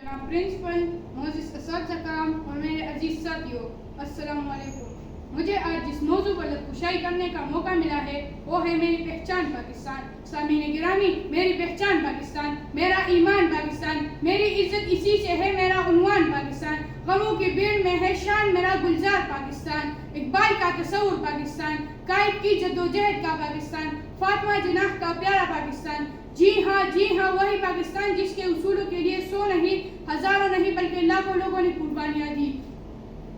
Principal Moses Asad काम और मेरे अजीज साथियों, अस्सलाम वालेकुम। मुझे आज जिस मौजू पर लफ्ज़कुशाई करने का मौका मिला है वो है मेरी पहचान पाकिस्तान। सामीन गिरामी, मेरी पहचान पाकिस्तान, मेरा ईमान पाकिस्तान, मेरी इज्जत इसी से है, मेरा उन्वान पाकिस्तान। गमों की भीड़ में है शान मेरा गुलजार पाकिस्तान। इकबाल का तस्वुर पाकिस्तान, कायद की जद्दोजहद का पाकिस्तान, फातिमा जिनाह का प्यारा पाकिस्तान। जी हाँ वही पाकिस्तान जिसके उसूलों के लिए 100 नहीं, हजारों नहीं बल्कि लाखों लोगों ने कुर्बानियां दी।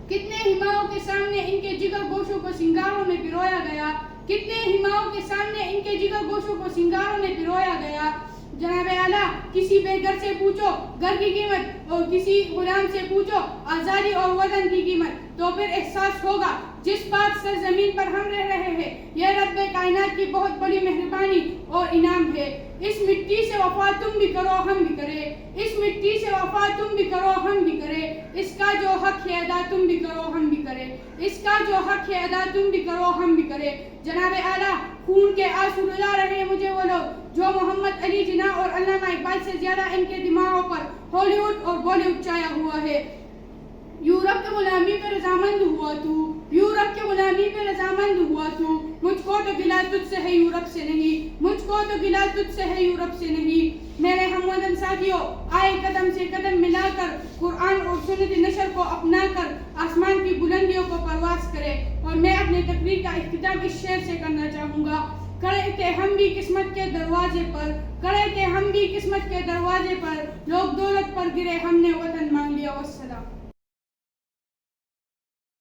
कितने हिमाओं के सामने इनके जिगर गोशों को सिंगारों में पिरोया गया, कितने हिमाओं के सामने इनके जिगर गोशों को सिंगारों में पिरोया गया। जनाब आला, किसी बेघर से पूछो घर की कीमत और किसी गुलाम से पूछो आज़ादी और वतन की कीमत, तो फिर एहसास होगा जिस पाक सरजमीन पर हम रह रहे हैं यह रब्बे कायनात की बहुत बड़ी मेहरबानी और इनाम है। इस मिट्टी से वफा तुम भी करो हम भी करें, इस मिट्टी से वफा तुम भी करो हम भी करें। इसका जो हक है अदा तुम भी करो हम भी करें, इसका जो हक है अदा तुम भी करो हम भी करें। जनाब आला, खून के आंसू रुला रहे हैं मुझे वो लोग जो मोहम्मद अली जिन्ना और अल्लामा इकबाल से ज्यादा इनके दिमागों पर हॉलीवुड और बॉलीवुड छाया हुआ है। यूरोप की गुलामी पे रजामंद हुआ तू, यूरोप की गुलामी पे रजामंद हुआ तू। मुझको तो गिला तुझसे है यूरोप से नहीं, मुझको तो गिला तुझसे है यूरोप से नहीं। मेरे हमवतन साथियों, आए कदम से कदम मिलाकर कुरान और सुन्नत नशर को अपनाकर आसमान की बुलंदियों को परवास करें। और मैं अपने तकरीर का इख्तिताम इस शेर से करना चाहूँगा। खड़े थे हम भी किस्मत के दरवाजे पर, खड़े थे हम भी किस्मत के दरवाजे पर, लोग दौलत पर गिरे हमने वतन मांग लिया। वस्सलाम।